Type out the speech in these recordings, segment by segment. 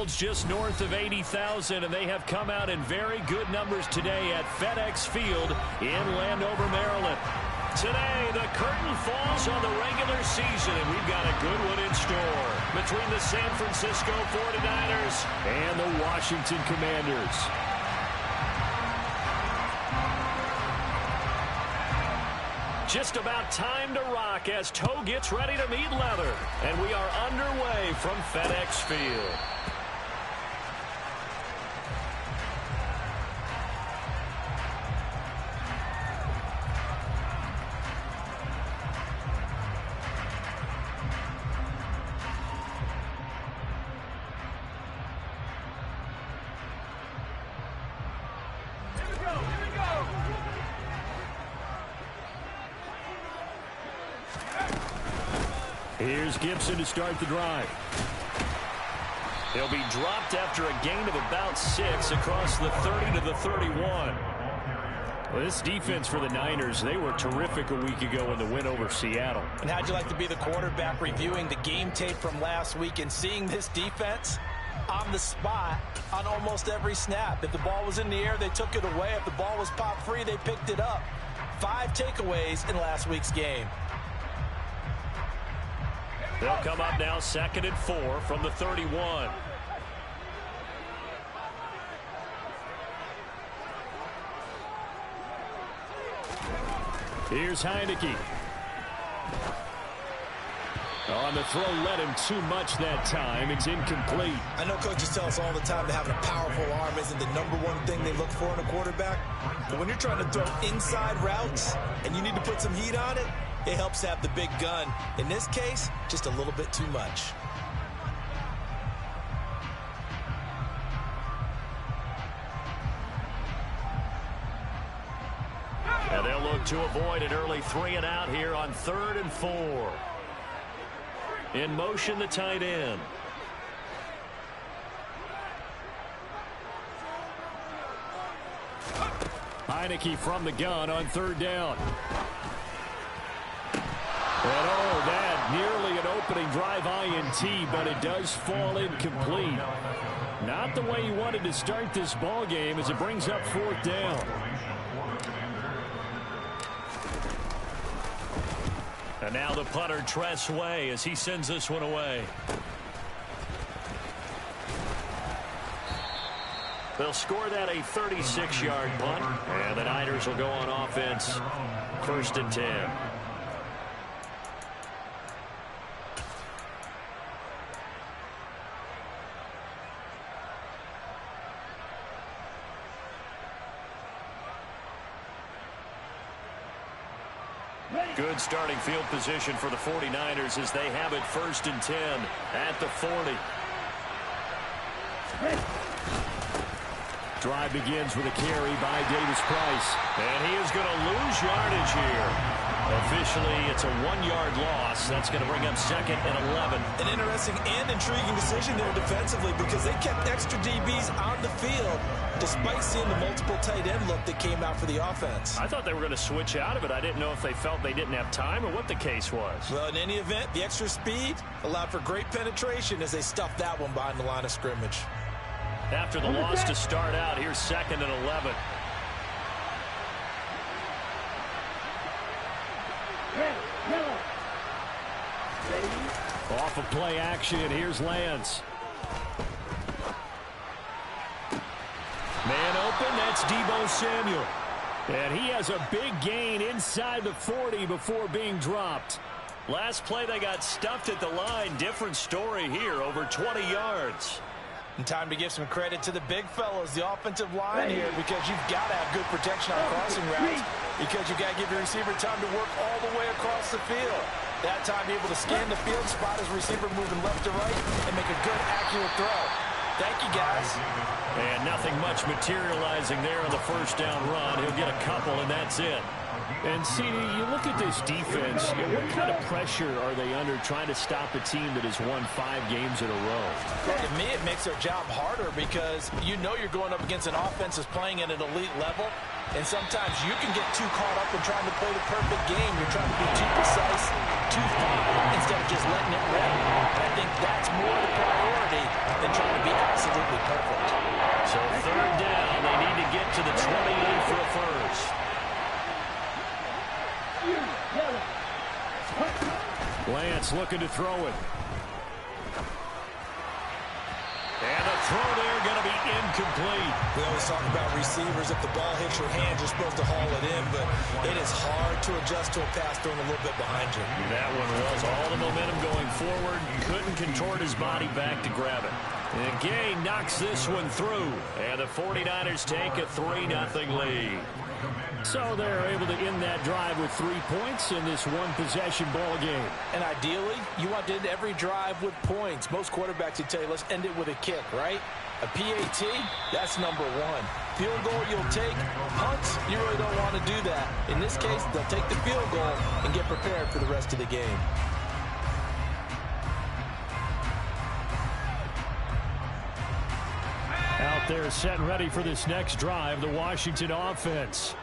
field's just north of 80,000, and they have come out in very good numbers today at FedEx Field in Landover, Maryland. Today, the curtain falls on the regular season, and we've got a good one in store between the San Francisco 49ers and the Washington Commanders. Just about time to rock as toe gets ready to meet leather, and we are underway from FedEx Field. Here's Gibson to start the drive. He'll be dropped after a gain of about 6 across the 30 to the 31. Well, this defense for the Niners, they were terrific a week ago in the win over Seattle. And how'd you like to be the quarterback reviewing the game tape from last week and seeing this defense on the spot on almost every snap? If the ball was in the air, they took it away. If the ball was pop free, they picked it up. 5 takeaways in last week's game. They'll come up now 2nd and 4 from the 31. Here's Heineke. On the throw, led him too much that time. It's incomplete. I know coaches tell us all the time that having a powerful arm isn't the #1 thing they look for in a quarterback. But when you're trying to throw inside routes and you need to put some heat on it, it helps have the big gun. In this case, just a little bit too much. And they'll look to avoid an early 3 and out here on 3rd and 4. In motion, the tight end. Heineke from the gun on 3rd down. And oh, that nearly an opening drive INT, but it does fall incomplete. Not the way you wanted to start this ball game as it brings up 4th down. And now the punter, Tress Way, as he sends this one away. They'll score that a 36-yard punt, and the Niners will go on offense 1st and 10. Good starting field position for the 49ers as they have it 1st and 10 at the 40. Drive begins with a carry by Davis Price. And he is going to lose yardage here. Officially, it's a 1-yard loss. That's going to bring up 2nd and 11. An interesting and intriguing decision there defensively because they kept extra DBs on the field despite seeing the multiple tight end look that came out for the offense. I thought they were going to switch out of it. I didn't know if they felt they didn't have time or what the case was. Well, in any event, the extra speed allowed for great penetration as they stuffed that one behind the line of scrimmage. After the loss to start out, here's 2nd and 11. Off of play action, here's Lance. Man open, that's Deebo Samuel. And he has a big gain inside the 40 before being dropped. Last play they got stuffed at the line. Different story here, over 20 yards. And time to give some credit to the big fellows, the offensive line here, because you've got to have good protection on crossing routes because you've got to give your receiver time to work all the way across the field. That time, be able to scan the field, spot his receiver moving left to right, and make a good, accurate throw. Thank you, guys. And nothing much materializing there on the 1st down run. He'll get a couple, and that's it. And, CD, you look at this defense, what kind of pressure are they under trying to stop a team that has won 5 games in a row? Well, to me, it makes their job harder because you know you're going up against an offense that's playing at an elite level, and sometimes you can get too caught up in trying to play the perfect game. You're trying to be too precise, too fine, instead of just letting it rip. And I think that's more the priority quality than trying to be absolutely perfect. So third down, they need to get to the 28 for a first. Lance looking to throw it. And the throw there going to be incomplete. We always talk about receivers. If the ball hits your hand, you're supposed to haul it in, but it is hard to adjust to a pass thrown a little bit behind you. That one was all the momentum going forward. Couldn't contort his body back to grab it. And Gay knocks this one through. And the 49ers take a 3-0 lead. So they're able to end that drive with 3 points in this one-possession ball game. And ideally, you want to end every drive with points. Most quarterbacks would tell you, let's end it with a kick, right? A PAT, that's number one. Field goal you'll take. Punts, you really don't want to do that. In this case, they'll take the field goal and get prepared for the rest of the game. Out there set and ready for this next drive, the Washington offense.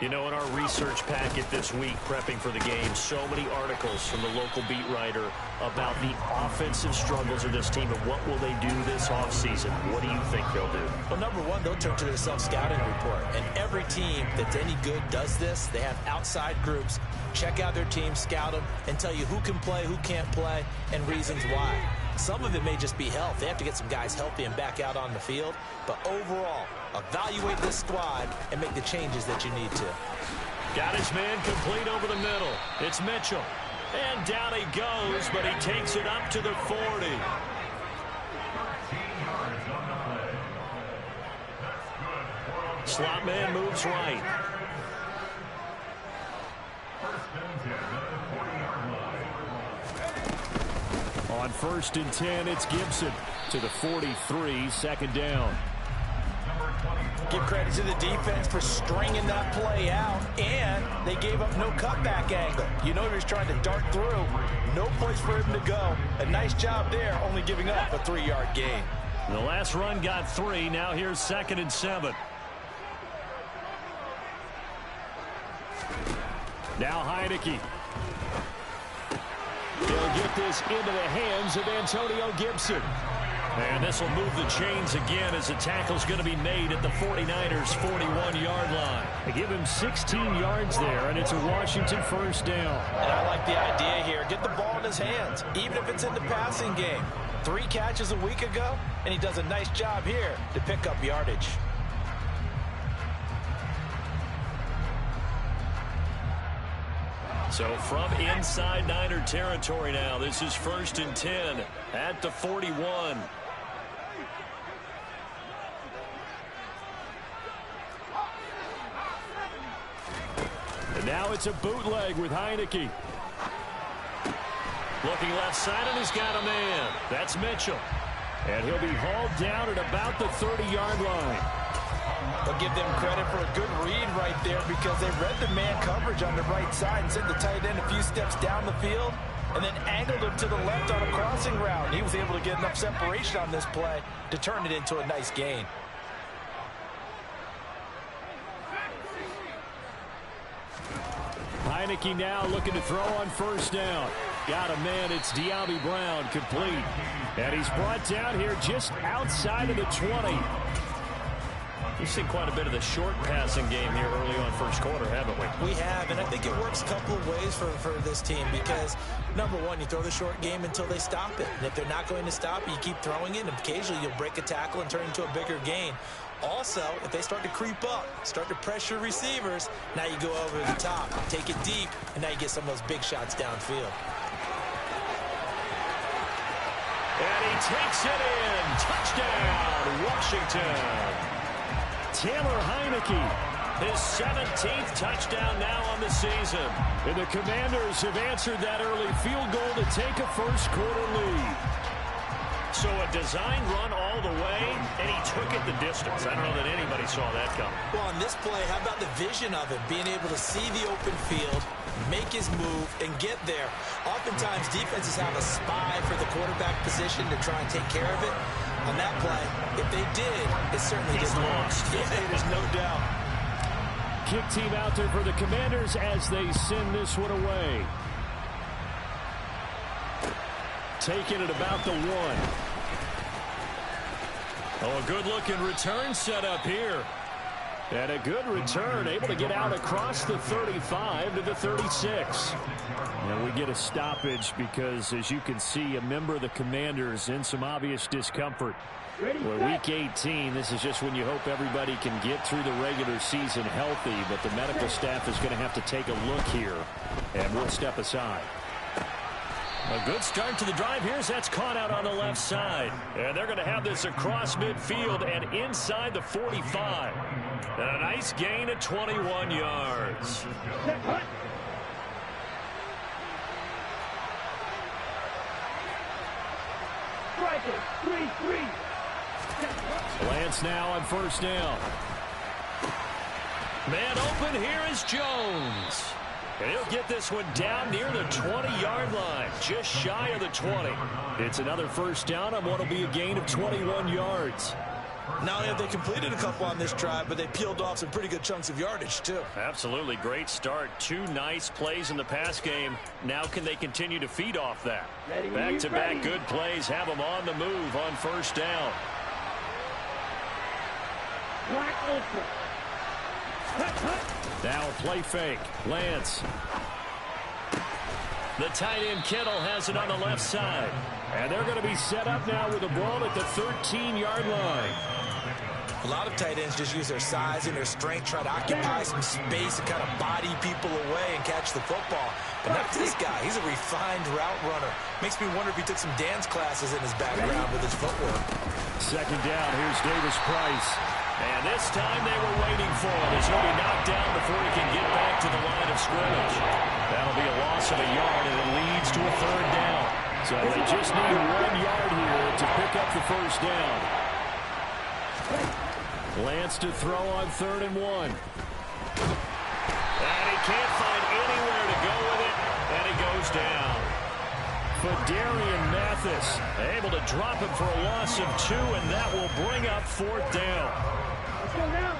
You know, in our research packet this week, prepping for the game, so many articles from the local beat writer about the offensive struggles of this team and what will they do this offseason. What do you think they'll do? Well, number one, they'll turn to their self-scouting report. And every team that's any good does this. They have outside groups. Check out their team, scout them, and tell you who can play, who can't play, and reasons why. Some of it may just be health. They have to get some guys healthy and back out on the field. But overall, evaluate this squad and make the changes that you need to. Got his man complete over the middle. It's Mitchell. And down he goes, but he takes it up to the 40. Slot man moves right. On 1st and 10, it's Gibson to the 43, second down. Give credit to the defense for stringing that play out, and they gave up no cutback angle. You know he was trying to dart through. No place for him to go. A nice job there, only giving up a 3-yard gain. The last run got 3. Now here's 2nd and 7. Now Heineke. They'll get this into the hands of Antonio Gibson. And this will move the chains again as the tackle's going to be made at the 49ers' 41-yard line. They give him 16 yards there, and it's a Washington first down. And I like the idea here. Get the ball in his hands, even if it's in the passing game. 3 catches a week ago, and he does a nice job here to pick up yardage. So from inside Niner territory now, this is 1st and 10 at the 41. And now it's a bootleg with Heineke. Looking left side, and he's got a man. That's Mitchell. And he'll be hauled down at about the 30-yard line. I'll give them credit for a good read right there because they read the man coverage on the right side and sent the tight end a few steps down the field and then angled him to the left on a crossing route. And he was able to get enough separation on this play to turn it into a nice gain. Heineke now looking to throw on 1st down. Got a man. It's De'Ami Brown, complete. And he's brought down here just outside of the 20. We've seen quite a bit of the short passing game here early on first quarter, haven't we? We have, and I think it works a couple of ways for this team because, number one, you throw the short game until they stop it. And if they're not going to stop it, you keep throwing it, and occasionally you'll break a tackle and turn it into a bigger gain. Also, if they start to creep up, start to pressure receivers, now you go over the top, take it deep, and now you get some of those big shots downfield. And he takes it in. Touchdown, Washington. Taylor Heineke, his 17th touchdown now on the season. And the Commanders have answered that early field goal to take a first quarter lead. So a design run all the way, and he took it the distance. I don't know that anybody saw that coming. Well, on this play, how about the vision of him, being able to see the open field, make his move, and get there. Oftentimes, defenses have a spy for the quarterback position to try and take care of it. On that play, if they did, it certainly didn't lost. Yeah, there's no doubt. Kick team out there for the Commanders as they send this one away. Taking it about the 1. Oh, a good-looking return set up here. And a good return, able to get out across the 35 to the 36. And we get a stoppage because, as you can see, a member of the Commanders in some obvious discomfort. Well, week 18, this is just when you hope everybody can get through the regular season healthy, but the medical staff is going to have to take a look here, and we'll step aside. A good start to the drive here as that's caught out on the left side. And they're going to have this across midfield and inside the 45. And a nice gain of 21 yards. Lance now on first down. Man open, here is Jones. And he'll get this one down near the 20-yard line, just shy of the 20. It's another first down on what will be a gain of 21 yards. Not only have they completed a couple on this drive, but they peeled off some pretty good chunks of yardage, too. Absolutely. Great start. 2 nice plays in the pass game. Now can they continue to feed off that? Back-to-back good plays have them on the move on first down. Now a play fake. Lance. The tight end Kittle has it on the left side. And they're going to be set up now with the ball at the 13-yard line. A lot of tight ends just use their size and their strength, try to occupy some space and kind of body people away and catch the football. But not this guy. He's a refined route runner. Makes me wonder if he took some dance classes in his background with his footwork. Second down. Here's Davis Price. And this time they were waiting for it as he'll be knocked down before he can get back to the line of scrimmage. That'll be a loss of a yard, and it leads to a third down. So they just need 1 yard here to pick up the first down. Lance to throw on 3rd and 1. And he can't find anywhere to go with it, and he goes down. Fadarian Mathis able to drop him for a loss of 2, and that will bring up 4th down. Let's go now.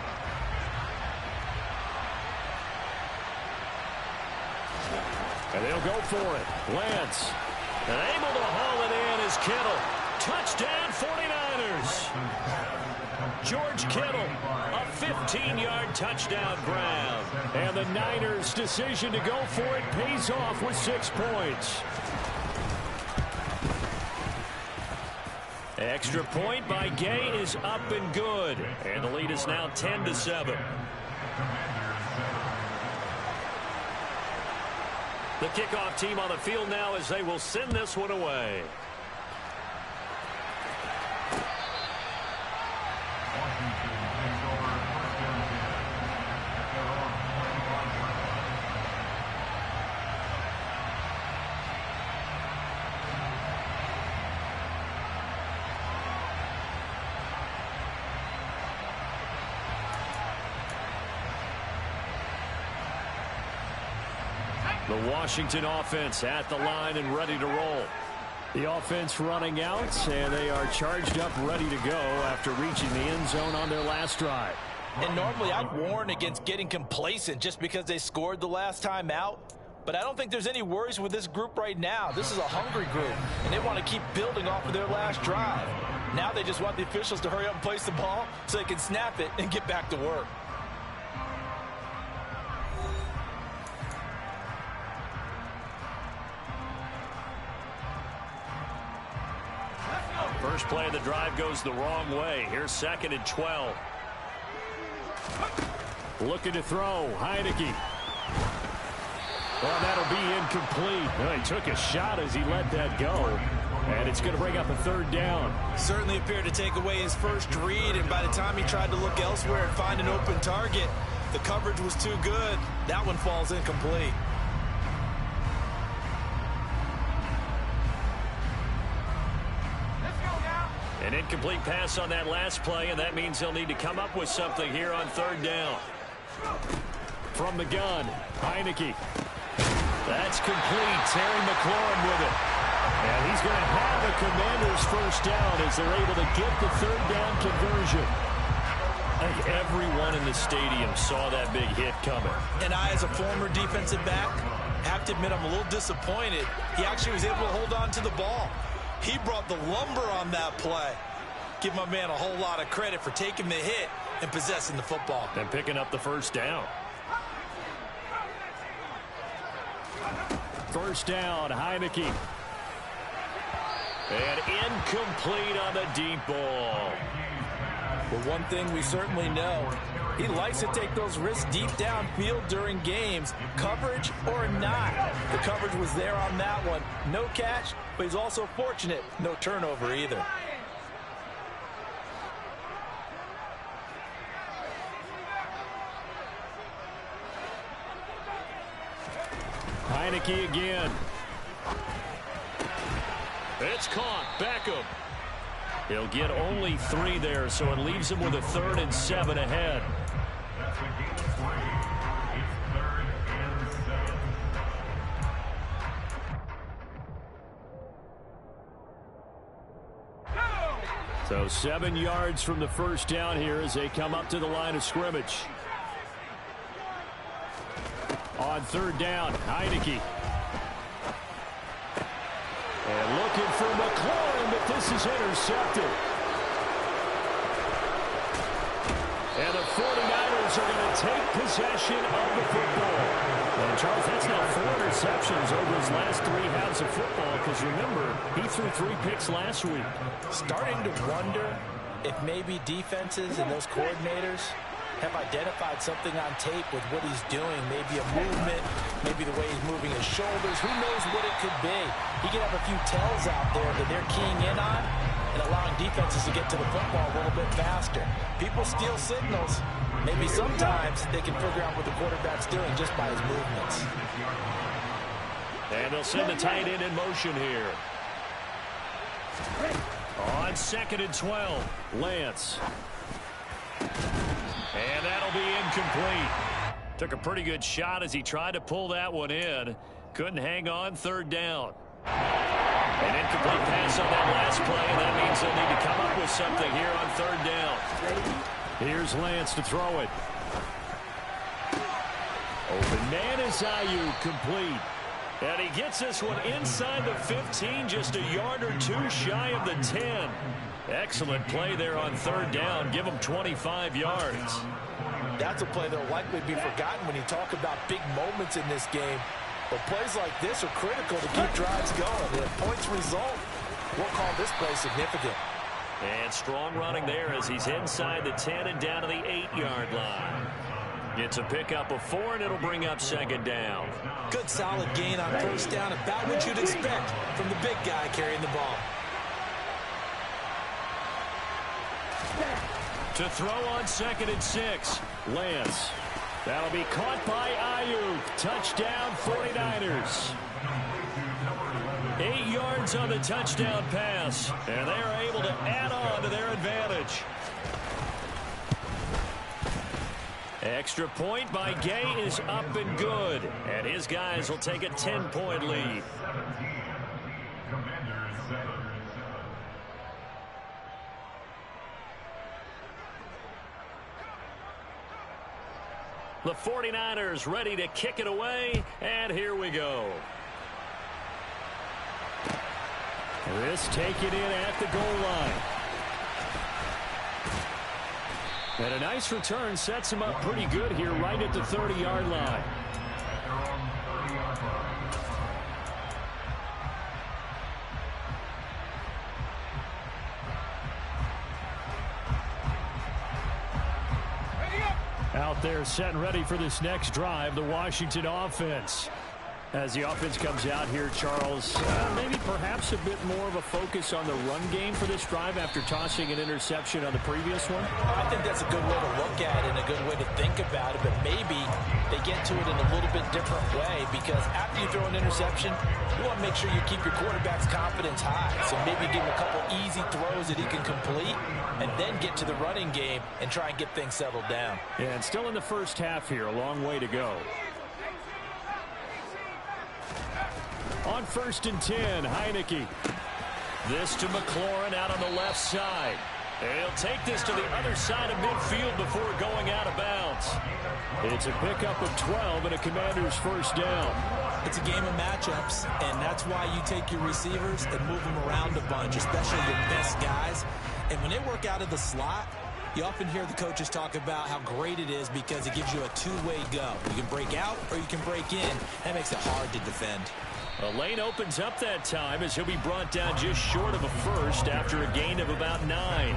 And they'll go for it. Lance. And able to haul it in is Kittle. Touchdown 49ers. George Kittle, a 15-yard touchdown grab. And the Niners' decision to go for it pays off with 6 points. Extra point by Gay is up and good. And the lead is now 10-7. The kickoff team on the field now as they will send this one away. The Washington offense at the line and ready to roll. The offense running out, and they are charged up, ready to go after reaching the end zone on their last drive. And normally I'd warn against getting complacent just because they scored the last time out. But I don't think there's any worries with this group right now. This is a hungry group, and they want to keep building off of their last drive. Now they just want the officials to hurry up and place the ball so they can snap it and get back to work. First play of the drive goes the wrong way. Here's 2nd and 12. Looking to throw. Heineke. Well, that'll be incomplete. Well, he took a shot as he let that go. And it's going to bring up a 3rd down. Certainly appeared to take away his first read, and by the time he tried to look elsewhere and find an open target, the coverage was too good. That one falls incomplete. An incomplete pass on that last play, and that means they'll need to come up with something here on 3rd down. From the gun, Heineke. That's complete. Terry McLaurin with it. And he's going to have a Commanders first down as they're able to get the 3rd down conversion. I think everyone in the stadium saw that big hit coming. And I, as a former defensive back, have to admit I'm a little disappointed. He actually was able to hold on to the ball. He brought the lumber on that play. Give my man a whole lot of credit for taking the hit and possessing the football. And picking up the first down. First down, Heineke. And incomplete on the deep ball. Well, one thing we certainly know, he likes to take those risks deep downfield during games, coverage or not. The coverage was there on that one. No catch, but he's also fortunate. No turnover either. Heineke again. It's caught. Beckham. He'll get only 3 there, so it leaves him with a 3rd and 7 ahead. So 7 yards from the first down here as they come up to the line of scrimmage. On 3rd down, Heineke. And looking for McLaurin, but this is intercepted. And the 49ers are going to take possession of the football. And Charles, that's now 4 interceptions over his last 3 halves of football, because remember, he threw 3 picks last week. Starting to wonder if maybe defenses and those coordinators have identified something on tape with what he's doing. Maybe a movement, maybe the way he's moving his shoulders. Who knows what it could be? He could have a few tells out there that they're keying in on and allowing defenses to get to the football a little bit faster. People steal signals. Maybe sometimes they can figure out what the quarterback's doing just by his movements. And they'll send the tight end in motion here. On 2nd and 12, Lance. And that'll be incomplete. Took a pretty good shot as he tried to pull that one in. Couldn't hang on. 3rd down. An incomplete pass on that last play, and that means they'll need to come up with something here on 3rd down. Here's Lance to throw it. Open man is Ayuk, complete. And he gets this one inside the 15, just a yard or 2 shy of the 10. Excellent play there on 3rd down. Give him 25 yards. That's a play that will likely be forgotten when you talk about big moments in this game. But plays like this are critical to keep drives going. If points result, we'll call this play significant. And strong running there as he's inside the 10 and down to the 8-yard line. It's a pickup of 4, and it'll bring up 2nd down. Good solid gain on 1st down. About what you'd expect from the big guy carrying the ball. To throw on 2nd and 6, Lance. That'll be caught by Ayuk. Touchdown, 49ers. 8 yards on the touchdown pass, and they're able to add on to their advantage. Extra point by Gay is up and good, and his guys will take a 10-point lead. The 49ers ready to kick it away, and here we go. This taken in at the goal line. And a nice return sets him up pretty good here right at the 30-yard line. Out there set and ready for this next drive, the Washington offense. As the offense comes out here, Charles, maybe perhaps a bit more of a focus on the run game for this drive after tossing an interception on the previous one? I think that's a good way to look at it and a good way to think about it, but maybe they get to it in a little bit different way, because after you throw an interception, you want to make sure you keep your quarterback's confidence high. So maybe give him a couple easy throws that he can complete and then get to the running game and try and get things settled down. Yeah, and still in the first half here, a long way to go. On 1st and 10, Heineke. This to McLaurin out on the left side. He'll take this to the other side of midfield before going out of bounds. It's a pickup of 12 and a Commander's first down. It's a game of matchups, and that's why you take your receivers and move them around a bunch, especially your best guys. And when they work out of the slot, you often hear the coaches talk about how great it is because it gives you a two-way go. You can break out or you can break in. That makes it hard to defend. A lane opens up that time as he'll be brought down just short of a first after a gain of about 9.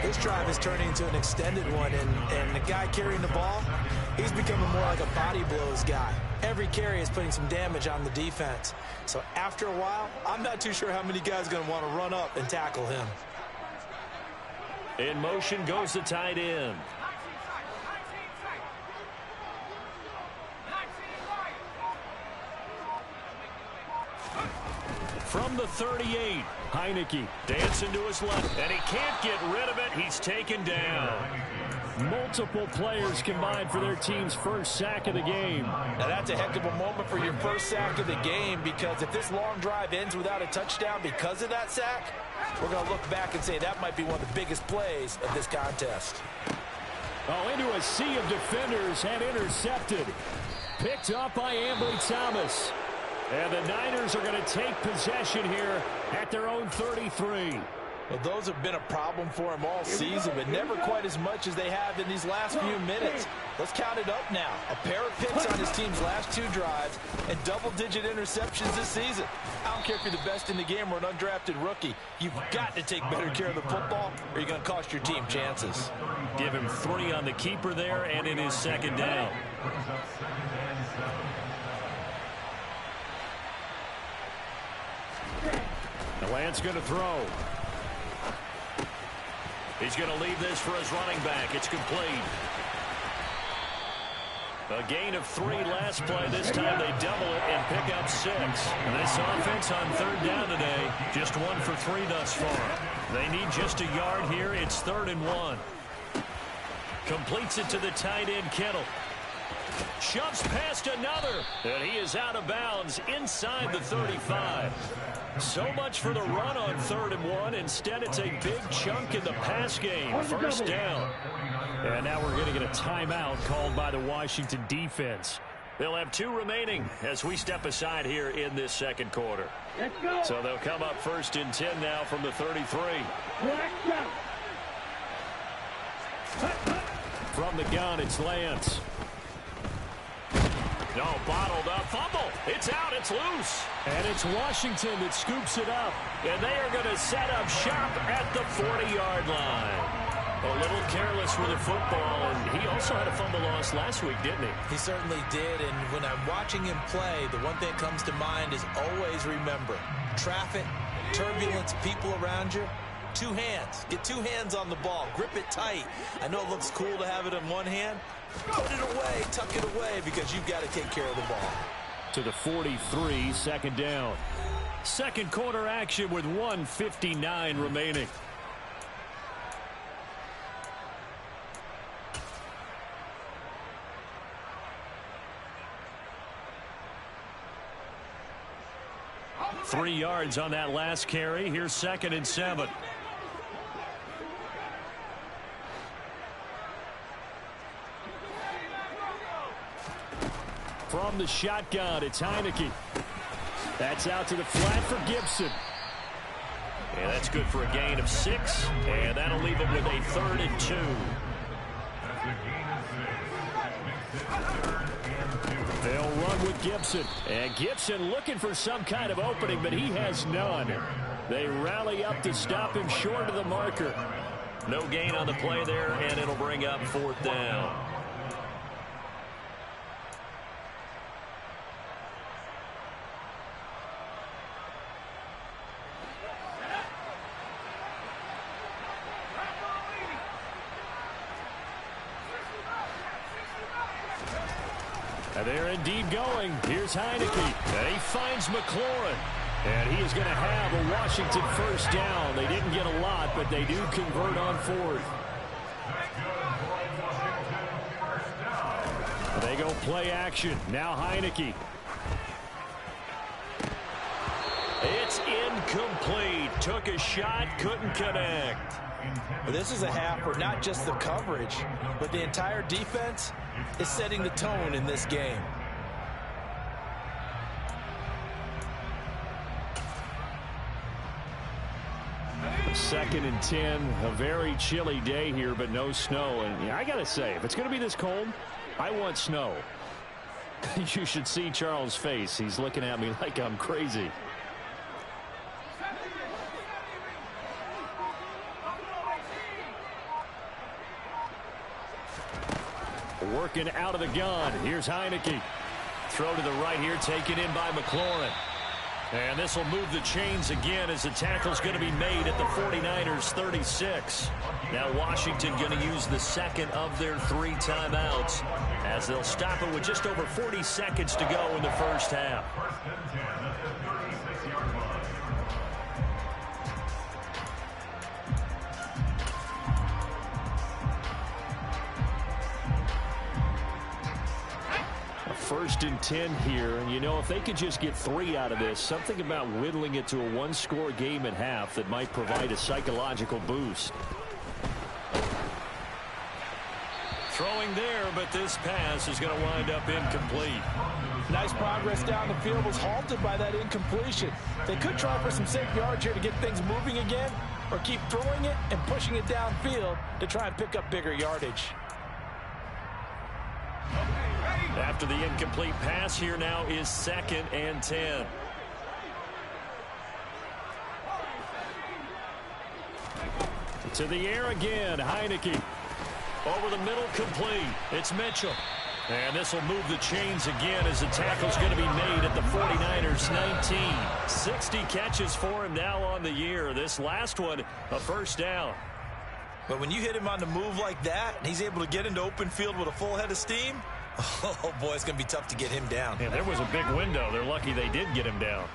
This drive is turning into an extended one, and the guy carrying the ball, he's becoming more like a body blows guy. Every carry is putting some damage on the defense. So after a while, I'm not too sure how many guys are going to want to run up and tackle him. In motion goes the tight end. From the 38, Heineke dancing to his left, and he can't get rid of it. He's taken down. Multiple players combined for their team's first sack of the game. Now that's a heck of a moment for your first sack of the game, because if this long drive ends without a touchdown because of that sack, we're going to look back and say that might be one of the biggest plays of this contest. Oh, into a sea of defenders and intercepted. Picked up by Ambry Thomas. And the Niners are going to take possession here at their own 33. Well, those have been a problem for him all season, but never quite as much as they have in these last few minutes. Let's count it up now. A pair of picks on his team's last 2 drives and double-digit interceptions this season. I don't care if you're the best in the game or an undrafted rookie. You've got to take better care of the football or you're going to cost your team chances. Give him 3 on the keeper there and in his second down. The Lance going to throw. He's going to leave this for his running back. It's complete. A gain of 3 last play. This time they double it and pick up 6. This offense on 3rd down today, just 1 for 3 thus far. They need just a yard here. It's 3rd and 1. Completes it to the tight end, Kittle. Shoves past another, and he is out of bounds inside the 35. So much for the run on 3rd and 1. Instead, it's a big chunk in the pass game. First down. And now we're going to get a timeout called by the Washington defense. They'll have 2 remaining as we step aside here in this second quarter. Let's go. So they'll come up 1st and 10 now from the 33. From the gun, it's Lance. No, bottled up, fumble. It's out, it's loose. And it's Washington that scoops it up. And they are going to set up shop at the 40-yard line. A little careless with the football, and he also had a fumble loss last week, didn't he? He certainly did, and when I'm watching him play, the one thing that comes to mind is always remember, traffic, turbulence, people around you, 2 hands. Get 2 hands on the ball. Grip it tight. I know it looks cool to have it in one hand. Put it away, tuck it away, because you've got to take care of the ball. To the 43, 2nd down. Second quarter action with 1:59 remaining. Three yards on that last carry. Here's 2nd and 7. From the shotgun, it's Heineke. That's out to the flat for Gibson. And that's good for a gain of 6. And that'll leave him with a 3rd and 2. They'll run with Gibson. And Gibson looking for some kind of opening, but he has none. They rally up to stop him short of the marker. No gain on the play there, and it'll bring up 4th down. And they're indeed going. Here's Heineke. And he finds McLaurin. And he is going to have a Washington first down. They didn't get a lot, but they do convert on 4th. They go play action. Now Heineke. It's incomplete. Took a shot, couldn't connect. Well, this is a half where not just the coverage, but the entire defense is setting the tone in this game. 2nd and 10. A very chilly day here, but no snow. And I got to say, if it's going to be this cold, I want snow. You should see Charles' face. He's looking at me like I'm crazy. Working out of the gun. Here's Heineke. Throw to the right here, taken in by McLaurin. And this will move the chains again as the tackle's going to be made at the 49ers 36. Now Washington going to use the second of their 3 timeouts as they'll stop it with just over 40 seconds to go in the first half. First and 10 here, and you know, if they could just get 3 out of this, something about whittling it to a 1-score game at half that might provide a psychological boost. Throwing there, but this pass is going to wind up incomplete. Nice progress down the field, was halted by that incompletion. They could try for some safe yards here to get things moving again, or keep throwing it and pushing it downfield to try and pick up bigger yardage. After the incomplete pass, here now is 2nd and 10. To the air again, Heineke. Over the middle, complete. It's Mitchell. And this will move the chains again as the tackle's going to be made at the 49ers 19. 60 catches for him now on the year. This last one, a first down. But when you hit him on the move like that, and he's able to get into open field with a full head of steam, oh, boy, it's going to be tough to get him down. Yeah, there was a big window. They're lucky they did get him down.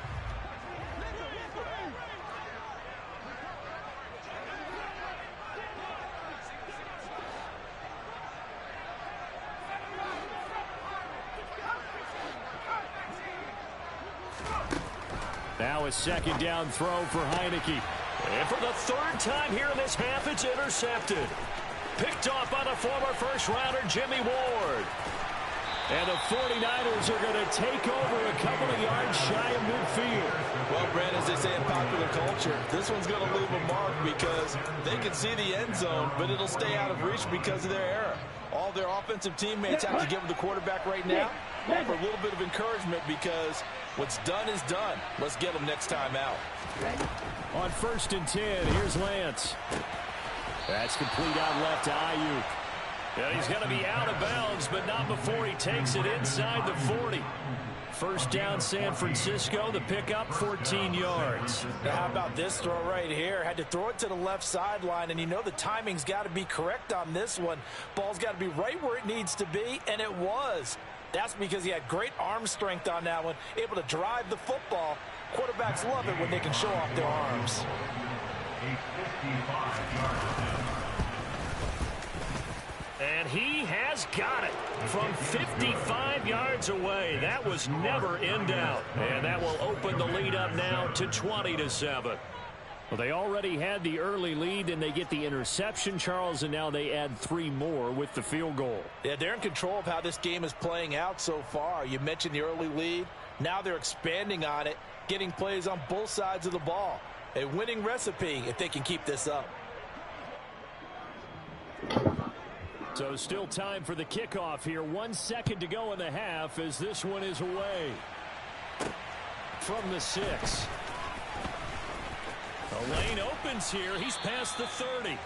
Now a 2nd down throw for Heineke. And for the 3rd time here in this half, it's intercepted. Picked off by the former first-rounder Jimmy Ward. And the 49ers are going to take over a couple of yards shy of midfield. Well, Brad, as they say in popular culture, this one's going to leave a mark because they can see the end zone, but it'll stay out of reach because of their error. All their offensive teammates have to give the quarterback right now offer a little bit of encouragement because what's done is done. Let's get them next time out. On 1st and 10, here's Lance. That's complete out left to Ayuk. And he's going to be out of bounds, but not before he takes it inside the 40. First down, San Francisco. The pickup, 14 yards. Now, how about this throw right here? Had to throw it to the left sideline, and you know the timing's got to be correct on this one. Ball's got to be right where it needs to be, and it was. That's because he had great arm strength on that one, able to drive the football. Quarterbacks love it when they can show off their arms. And he has got it from 55 yards away. That was never in doubt. And that will open the lead up now to 20-7. Well, they already had the early lead, and they get the interception, Charles, and now they add 3 more with the field goal. Yeah, they're in control of how this game is playing out so far. You mentioned the early lead. Now they're expanding on it, getting plays on both sides of the ball. A winning recipe if they can keep this up. So still time for the kickoff here. 1 second to go in the half as this one is away. From the 6. The lane opens here. He's past the 30.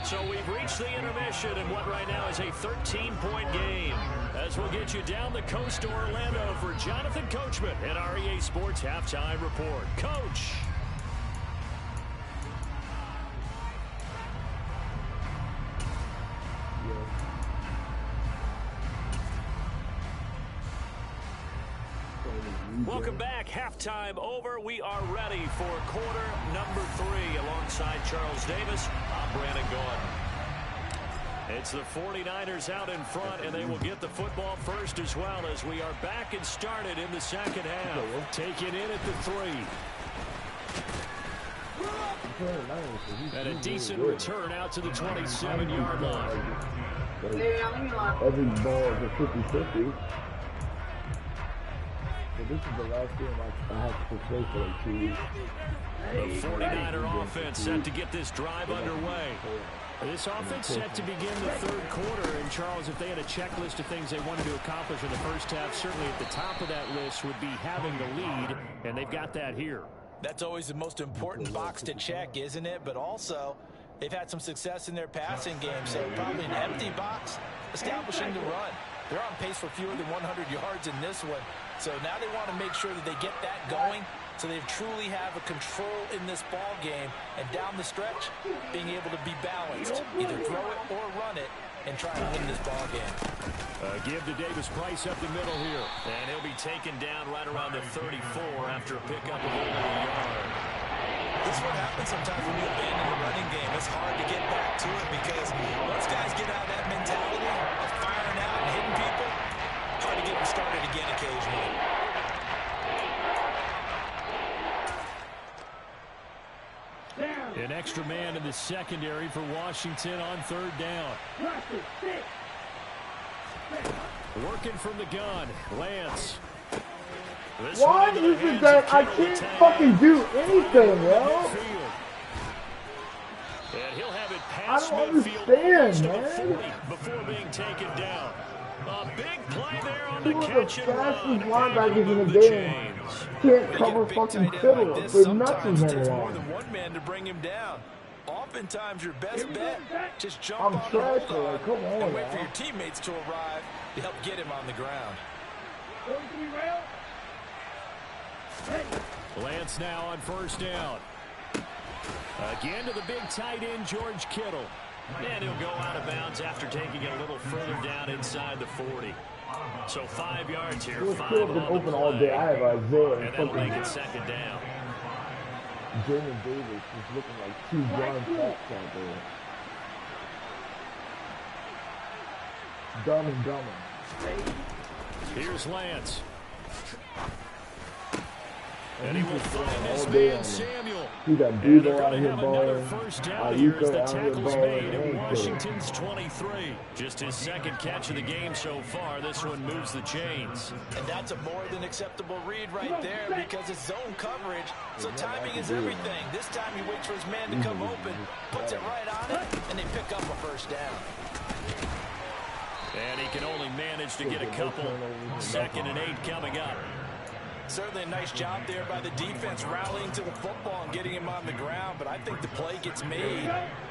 So we've reached the intermission in what right now is a 13-point game. As we'll get you down the coast to Orlando for Jonathan Coachman and our EA Sports Halftime Report. Coach. Welcome back. Halftime over. We are ready for quarter number 3 alongside Charles Davis. I'm Brandon Gordon. It's the 49ers out in front, and they will get the football first as well as we are back and started in the second half. Taking in at the 3. And a decent return out to the 27-yard line. Every ball is a 50-50. So this is the last game I have to play for like 2 weeks. The 49er offense set to get this drive underway. This offense set to begin the third quarter. And, Charles, if they had a checklist of things they wanted to accomplish in the first half, certainly at the top of that list would be having the lead, and they've got that here. That's always the most important box to check, isn't it? But also, they've had some success in their passing game, so probably an empty box establishing the run. They're on pace for fewer than 100 yards in this one, so now they want to make sure that they get that going so they truly have a control in this ball game, and down the stretch, being able to be balanced, either throw it or run it, and try to win this ball game. Give to Davis Price up the middle here, and he'll be taken down right around the 34 after a pickup of over a yard. This is what happens sometimes when you abandon the running game. It's hard to get back to it because once guys get out of that mentality of firing out and hitting people, hard to get them started again occasionally. An extra man in the secondary for Washington on third down. Working from the gun, Lance. Why is it that I can't fucking do anything, yo? And he'll have it past I don't midfield understand, man. before being taken down. A big play there on Two the of catch the and fastest run. linebackers in the The game chains. can't cover fucking Kittle. Like this, The nuts sometimes is it takes on more line. than one man to bring him down. Oftentimes, your best bet, just jump I'm on the trash, hold on like, come on, and wait for man. your teammates to arrive to help get him on the ground. Lance now on first down. Again to the big tight end, George Kittle. And he'll go out of bounds after taking it a little further down inside the 40. So 5 yards here, George 5 Kittle's on been the open all play. day. I have Isaiah And and that'll make fucking it second down. Jamin Davis is looking like two John Fox out there. Dumb and dumber. Here's Lance. And he he's will just find throwing his all day on man, me. Samuel. He got And Debo they're out going to here have another balling. first down here as the Ayuka out here tackle's balling. made at And Washington's 23. Just his second catch of the game so far. This one moves the chains. And that's a more than acceptable read right there because it's zone coverage, so timing is everything. This time he waits for his man to come open, puts it right on it, and they pick up a first down. And he can only manage to get a couple. 2nd and 8 coming up. Certainly a nice job there by the defense rallying to the football and getting him on the ground, but I think the play gets made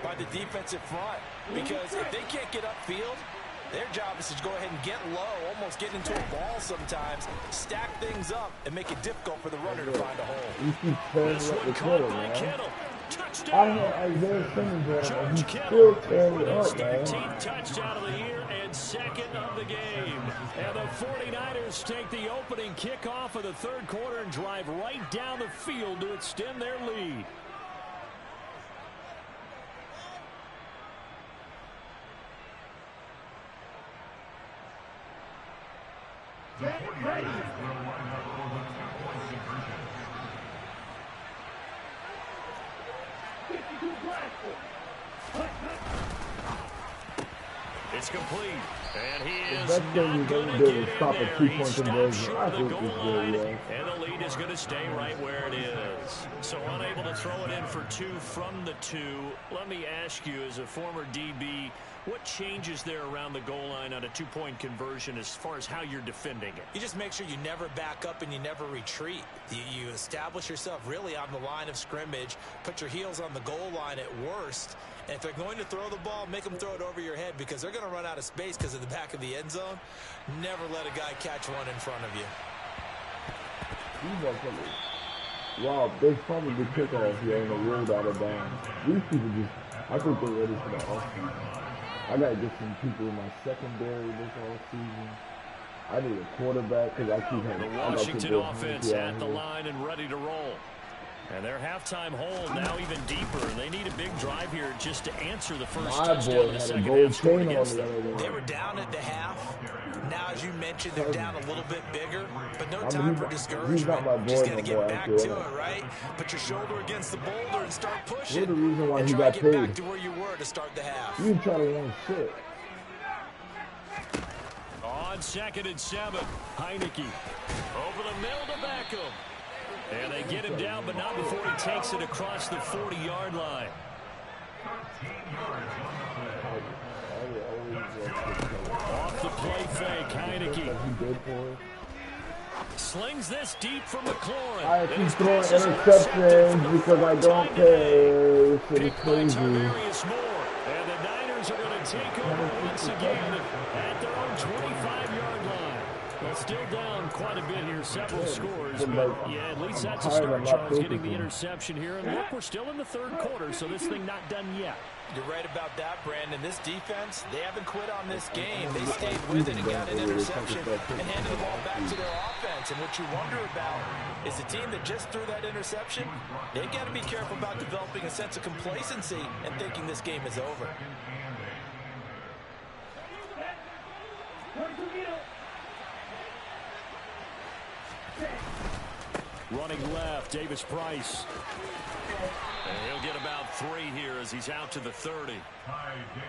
by the defensive front because if they can't get upfield, their job is to go ahead and get low, almost get into a ball sometimes, stack things up, and make it difficult for the runner to find a hole. You keep tearing This up one the caught Kittle, by man. Kittle. I Touchdown. had Isaiah Simmons on him. George He's Kittle still tearing with it his up, man. 13th touchdown of the year and 2nd of the game. And the 49ers take the opening kickoff of the third quarter and drive right down the field to extend their lead. It's complete, and he is Best thing not he's going ever to did get is in stop a there. two-point He stopped conversion. short I of the think goal this line, good, yeah. and the lead is going to stay right where it is. So unable to throw it in for 2 from the 2. Let me ask you, as a former DB, what changes there around the goal line on a 2-point conversion as far as how you're defending it? You just make sure you never back up and you never retreat. You establish yourself really on the line of scrimmage, put your heels on the goal line at worst, and if they're going to throw the ball, make them throw it over your head because they're going to run out of space because of the back of the end zone. Never let a guy catch one in front of you. Wow, they probably the kickoff here and they rolled out of bounds. These people just, I think they're ready for the offseason. I got to get some people in my secondary this offseason. I need a quarterback because I keep having The Washington offense at the line and ready to roll. And their halftime hold now even deeper. They need a big drive here just to answer the first touchdown of the second half scored against them. They were down at the half. Now, as you mentioned, they're down a little bit bigger, but no time for discouragement. Just got to get back to it, right? Put your shoulder against the boulder and start pushing. You're the reason why and he try got to get paid. back to where you were to start the half. You try to run shit. On 2nd and 7, Heineke over the middle to Beckham. And they get him down, but not before he takes it across the 40-yard line. Off the play fake, Heineke. Slings this deep from McLaurin. I keep throwing interceptions because I don't care. It's crazy. And the Niners are going to take over once again at their own 25-yard line. Well, still down quite a bit here, several scores, but yeah, at least that's a start, Charles, getting the interception here. And look, we're still in the third quarter, so this thing not done yet. You're right about that, Brandon. This defense, they haven't quit on this game. They stayed with it and got an interception and handed the ball back to their offense. And what you wonder about is the team that just threw that interception, they've got to be careful about developing a sense of complacency and thinking this game is over. Running left, Davis Price. And he'll get about 3 here as he's out to the 30.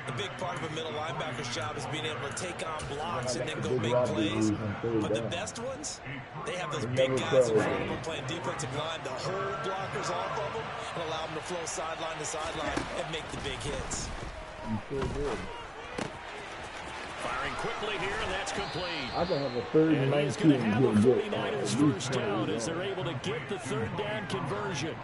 The big part of a middle linebacker's job is being able to take on blocks and then go make plays. But the best ones, they have those big guys in front of them playing defensive line to hold blockers off of them and allow them to flow sideline to sideline and make the big hits. Firing quickly here, and that's complete. I can have a third and 19. He's going to have a 49ers first down as they're able to get the third down conversion.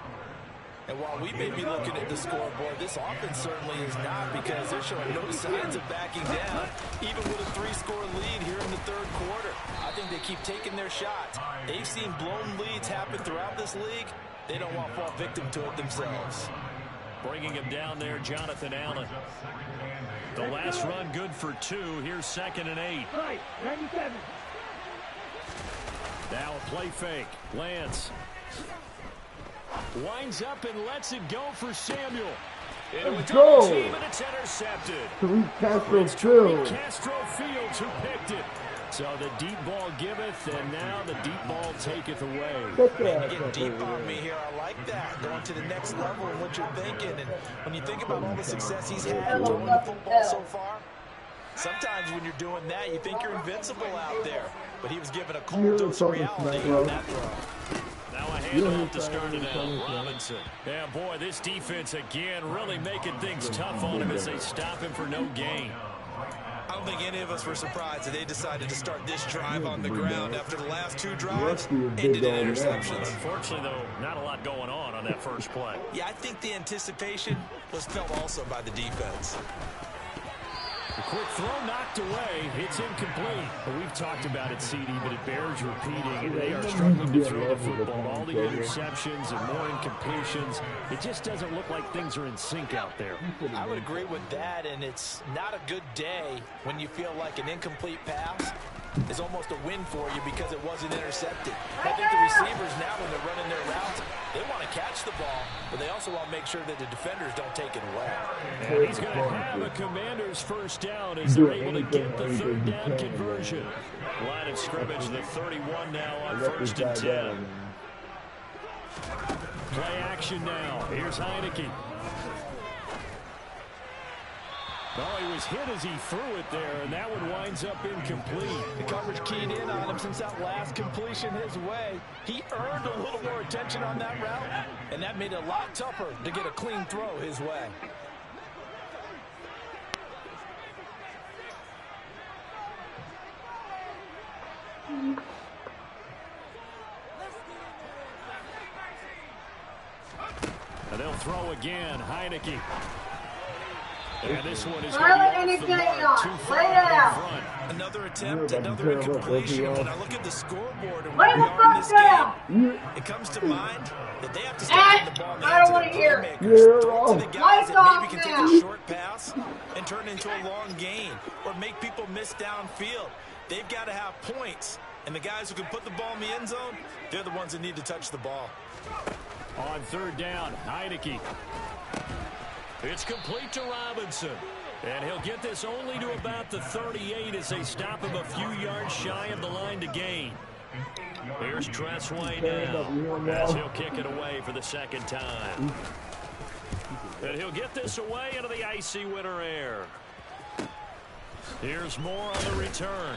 And while we may be looking at the scoreboard, this offense certainly is not, because they're showing no signs of backing down, even with a 3-score lead here in the third quarter. I think they keep taking their shots. They've seen blown leads happen throughout this league. They don't want to fall victim to it themselves. Bringing him down there, Jonathan Allen. The last run good for 2. Here's 2nd and 8. Right, 97. Now a play fake. Lance winds up and lets it go for Samuel. Let's go. Team, and it's intercepted. Tariq Castro Fields who picked it. So the deep ball giveth, and now the deep ball taketh away. Man, you get deep on me here. I like that. Going to the next level in what you're thinking. And when you think about all the success he's had throwing the football so far, sometimes when you're doing that, you think you're invincible out there. But he was given a cold dose of reality on that throw. Now a handoff to start it out. Robinson. Yeah, boy, this defense again really making things tough on him as they stop him for no gain. I don't think any of us were surprised that they decided to start this drive on the ground after the last 2 drives ended in interceptions. Unfortunately, though, not a lot going on that first play. Yeah, I think the anticipation was felt also by the defense. The quick throw knocked away. It's incomplete. But we've talked about it, CD, but it bears repeating. They are struggling to throw the football. All the interceptions and more incompletions. It just doesn't look like things are in sync out there. I would agree with that, and it's not a good day when you feel like an incomplete pass is almost a win for you because it wasn't intercepted. I think the receivers now, when they're running their routes, they want to catch the ball, but they also want to make sure that the defenders don't take it away. And he's going to have a Commander's first down as they're able to get the third down conversion. Line of scrimmage, the 31 now on 1st and 10. Play action now. Here's Heineke. Oh, he was hit as he threw it there, and that one winds up incomplete. The coverage keyed in on him since that last completion his way. He earned a little more attention on that route, and that made it a lot tougher to get a clean throw his way. And they'll throw again. Heineke. And this one is going to be off the mark, too far in front. Another attempt, another incompletion. When I look at the scoreboard and where we are in this game, it comes to mind that they have to start getting the ball in the hands of their playmakers. Throw it to the guys that maybe can take a short pass and turn it into a long gain or make people miss downfield. They've got to have points. And the guys who can put the ball in the end zone, they're the ones that need to touch the ball. On 3rd down, Heineke. It's complete to Robinson. And he'll get this only to about the 38 as they stop him a few yards shy of the line to gain. Here's Tressway now as he'll kick it away for the 2nd time. And he'll get this away into the icy winter air. Here's more on the return.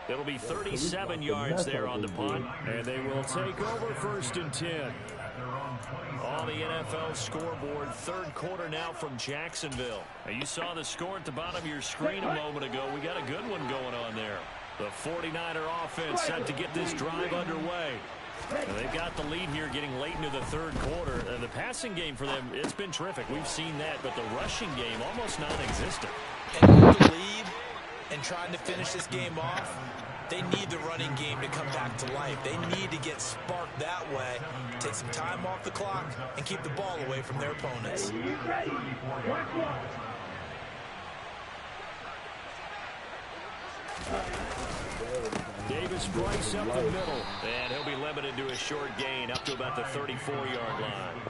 It'll be 37 yards there on the punt, and they will take over 1st and 10. On the NFL scoreboard, 3rd quarter now from Jacksonville. Now, you saw the score at the bottom of your screen a moment ago. We got a good one going on there. The 49er offense set to get this drive underway. And they've got the lead here getting late into the 3rd quarter. The passing game for them, it's been terrific. We've seen that, but the rushing game almost non-existent. And with the lead and trying to finish this game off, they need the running game to come back to life. They need to get sparked that way, take some time off the clock, and keep the ball away from their opponents. Davis Bryce up the middle, and he'll be limited to a short gain up to about the 34-yard line.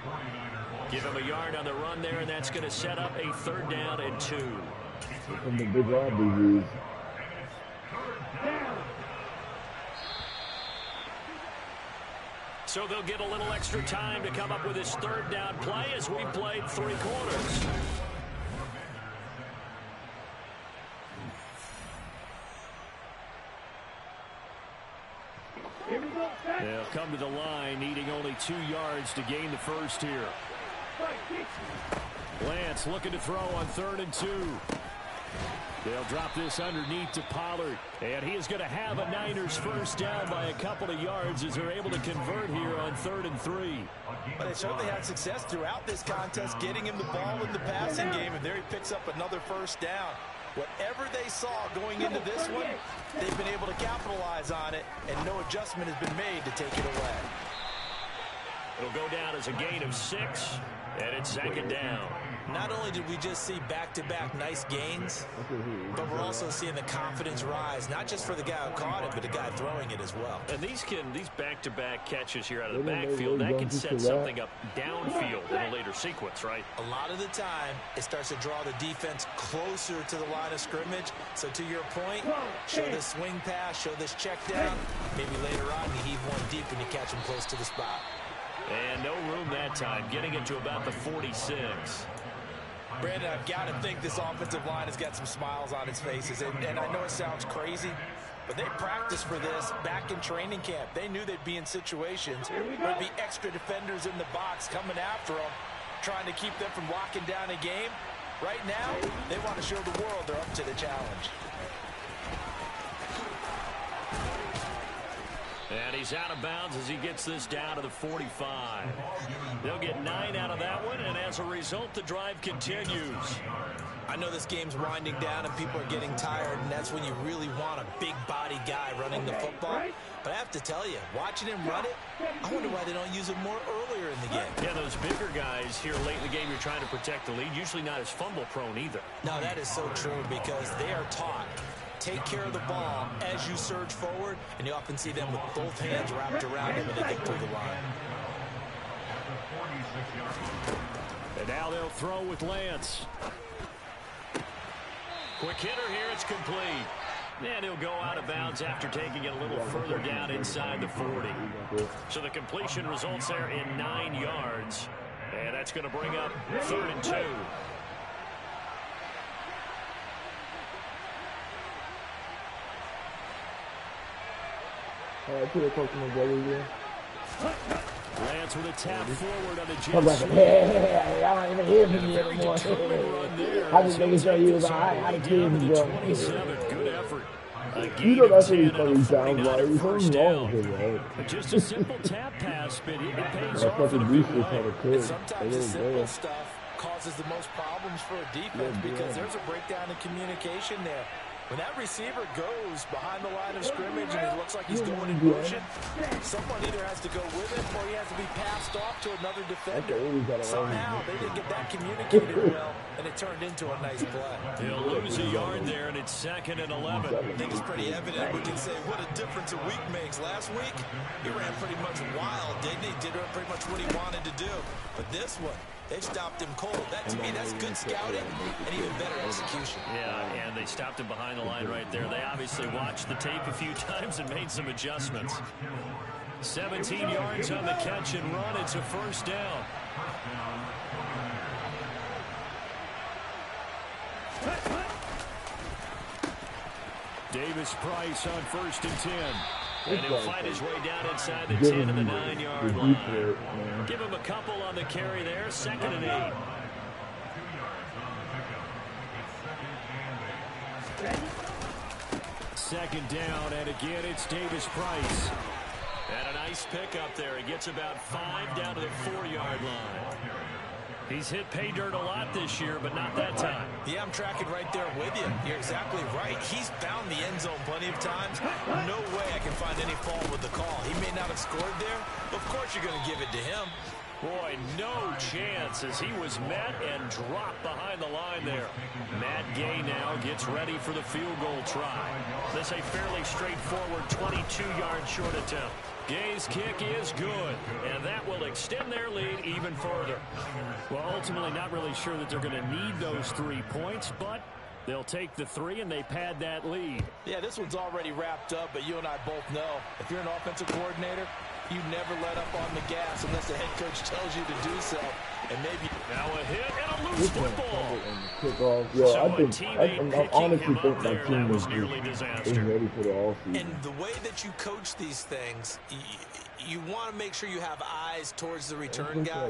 Give him a yard on the run there, and that's going to set up a 3rd down and 2. From the big robberies. So they'll get a little extra time to come up with his 3rd down play as we played 3 quarters. They'll come to the line, needing only 2 yards to gain the 1st here. Lance looking to throw on 3rd and 2. They'll drop this underneath to Pollard, and he is going to have a Niners 1st down by a couple of yards as they're able to convert here on 3rd and 3. But they certainly had success throughout this contest, getting him the ball in the passing game, and there he picks up another 1st down. Whatever they saw going into this one, they've been able to capitalize on it, and no adjustment has been made to take it away. It'll go down as a gain of 6, and it's 2nd down. Not only did we just see back-to-back nice gains, but we're also seeing the confidence rise, not just for the guy who caught it, but the guy throwing it as well. And these back-to-back catches here out of the backfield, that can set something up downfield in a later sequence, right? A lot of the time, it starts to draw the defense closer to the line of scrimmage. So to your point, show this swing pass, show this check down. Maybe later on you heave one deep and you catch him close to the spot. And no room that time, getting it to about the 46. Brandon, I've got to think this offensive line has got some smiles on its faces. And I know it sounds crazy, but they practiced for this back in training camp. They knew they'd be in situations where there'd be extra defenders in the box coming after them, trying to keep them from locking down a game. Right now, they want to show the world they're up to the challenge. And he's out of bounds as he gets this down to the 45. They'll get 9 out of that one, and as a result, the drive continues. I know this game's winding down and people are getting tired, and that's when you really want a big-body guy running the football. But I have to tell you, watching him run it, I wonder why they don't use him more earlier in the game. Yeah, those bigger guys here late in the game, you're trying to protect the lead, usually not as fumble-prone either. No, that is so true because they are taught. Take care of the ball as you surge forward, and you often see them with both hands wrapped around him when they get through the line. And now they'll throw with Lance. Quick hitter here, it's complete. And he'll go out of bounds after taking it a little further down inside the 40. So the completion results there in 9 yards. And that's going to bring up 3rd and 2. Lance with a tap forward on the jet sweep. I don't even hear me anymore. I just making sure you was alright. How the kids doing? Good effort. You know that's what he fucking sounds like. He's something wrong with him, right? Just a simple tap pass, but it pays That off. fucking useless kind of kid. Sometimes the simple stuff causes the most problems for a defense because there's a breakdown in communication there. When that receiver goes behind the line of scrimmage and it looks like he's going in motion, someone either has to go with him or he has to be passed off to another defender. Somehow they didn't get that communicated well, and it turned into a nice play. He'll lose a yard there, and it's 2nd and 11. I think it's pretty evident. We can say what a difference a week makes. Last week, he ran pretty much wild, didn't he? Did pretty much what he wanted to do. But this one, they stopped him cold. That, to me, that's good scouting and even better execution. Yeah, and they stopped him behind the line right there. They obviously watched the tape a few times and made some adjustments. 17 yards on the catch and run. It's a 1st down. Davis Price on 1st and 10. And he'll fight his way down inside the 10 Giving and the him 9-yard the line. defense, man. Give him a couple on the carry there. 2nd and 8. Second down, and again it's Davis Price. And a nice pickup there. He gets about 5 down to the 4-yard line. He's hit pay dirt a lot this year, but not that time. Yeah, I'm tracking right there with you. You're exactly right. He's found the end zone plenty of times. No way I can find any fault with the call. He may not have scored there, but of course you're going to give it to him. Boy, no chance as he was met and dropped behind the line there. Matt Gay now gets ready for the field goal try. This a fairly straightforward 22-yard short attempt. Gay's kick is good, and that will extend their lead even further. Well, ultimately not really sure that they're going to need those 3 points, but they'll take the 3 and they pad that lead. Yeah, this one's already wrapped up, but you and I both know if you're an offensive coordinator, you never let up on the gas unless the head coach tells you to do so. And maybe now a hit and a loose football. Kickoff. Yo, So I honestly think my there, team was is nearly disaster. ready for the all-season. and the way that you coach these things, you want to make sure you have eyes towards the return guy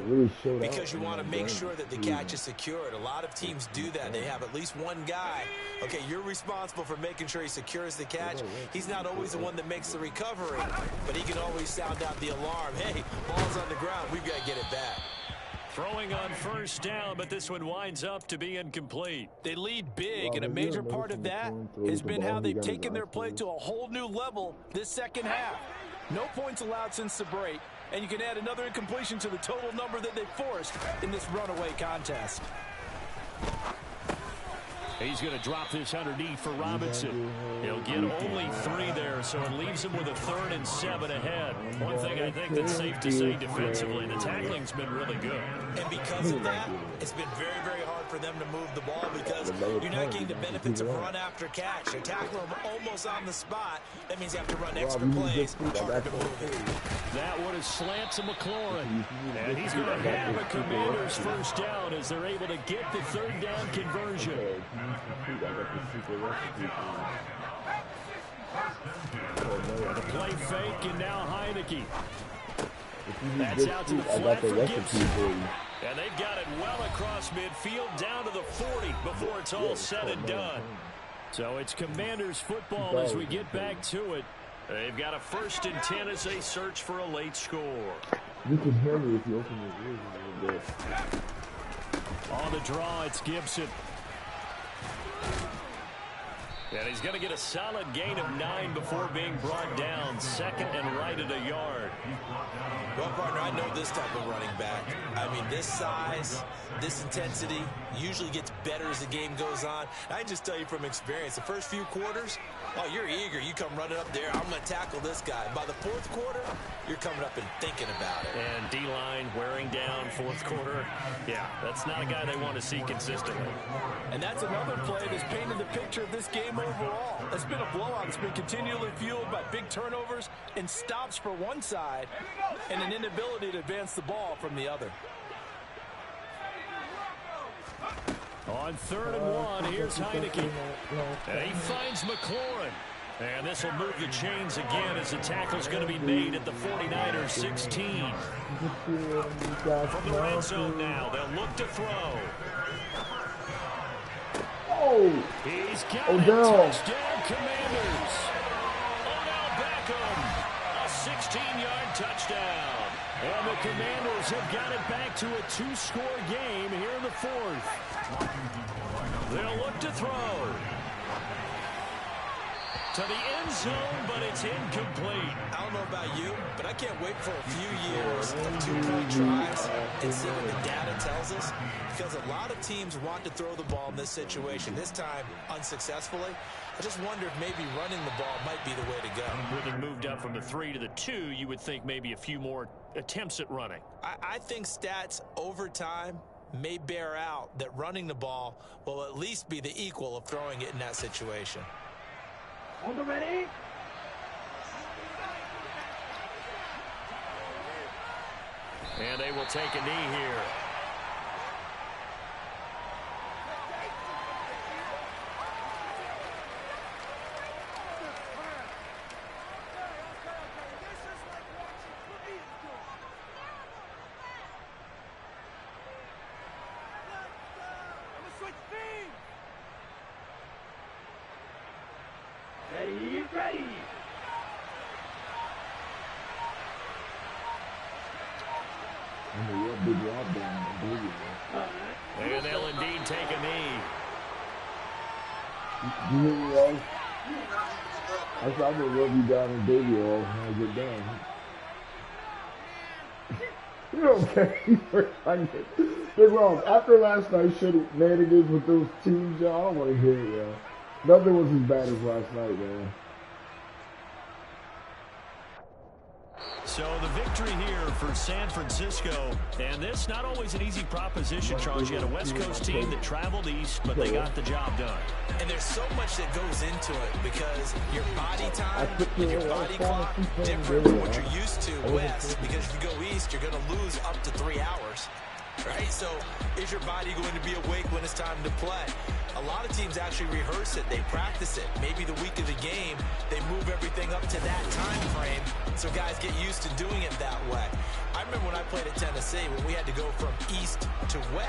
because you want to make sure that the catch is secured. A lot of teams do that. They have at least one guy. Okay, you're responsible for making sure he secures the catch. He's not always the one that makes the recovery, but he can always sound out the alarm. Hey, ball's on the ground. We've got to get it back. Throwing on 1st down, but this one winds up to be incomplete. They lead big, and a major part of that has been how they've taken their play to a whole new level this second half. No points allowed since the break, and you can add another incompletion to the total number that they forced in this runaway contest. He's going to drop this underneath for Robinson. He'll get only 3 there, so it leaves him with a 3rd and 7 ahead. One thing I think that's safe to say defensively, the tackling's been really good. And because of that, it's been very, very hard for them to move the ball because you're not getting the benefits of run after catch. They tackle him almost on the spot. That means you have to run extra plays, harder to move it. That one is slant to McLaurin. And he's going to have a Commanders 1st down as they're able to get the 3rd down conversion. The play fake, and now Heineke. That's out to the flat for Gibson. And they've got it well across midfield down to the 40 before it's all said and done. So it's Commanders football as we get back to it. They've got a 1st and 10 as they search for a late score. You can hear me if you open your ears a little bit. On the draw, it's Gibson. And he's going to get a solid gain of 9 before being brought down. 2nd and right at a yard. Well, partner, I know this type of running back. I mean, this size, this intensity usually gets better as the game goes on. I just tell you from experience, the first few quarters, oh, you're eager. You come running up there. I'm going to tackle this guy. By the 4th quarter, you're coming up and thinking about it. And D-line wearing down 4th quarter. Yeah, that's not a guy they want to see consistently. And that's another play that's painted the picture of this game overall. It's been a blowout. It's been continually fueled by big turnovers and stops for one side and an inability to advance the ball from the other. On 3rd and 1, here's Heineke. And he finds McLaurin. And this will move the chains again as the tackle's going to be made at the 49ers 16. From the red zone now, they'll look to throw. Oh! He's got it. Touchdown, Commanders. Odell Beckham. A 16-yard touchdown. And the Commanders have got it back to a 2-score game here in the 4th. They'll look to throw. To the end zone, but it's incomplete. I don't know about you, but I can't wait for a few years of 2-point tries and see what the data tells us, because a lot of teams want to throw the ball in this situation, this time unsuccessfully. I just wonder if maybe running the ball might be the way to go. With it moved up from the 3 to the 2, you would think maybe a few more attempts at running. I think stats over time may bear out that running the ball will at least be the equal of throwing it in that situation. On the ready? And they will take a knee here. Ready. Big drop down. And they'll indeed take a knee. You hear me, Rose? I said I'm gonna rub you down in baby oil when I get done. You're okay. Big Rose, after last night's shenanigans with those teams, y'all, I don't want to hear it, y'all. Nothing was as bad as last night, man. So the victory here for San Francisco, and this not always an easy proposition, Charles. You had a West Coast team that traveled east, but they got the job done. And there's so much that goes into it because your body time and your body clock different from what you're used to west, because if you go east, you're going to lose up to 3 hours. Right? So is your body going to be awake when it's time to play? A lot of teams actually rehearse it. They practice it. Maybe the week of the game, they move everything up to that time frame so guys get used to doing it that way. I remember when I played at Tennessee, when we had to go from east to west.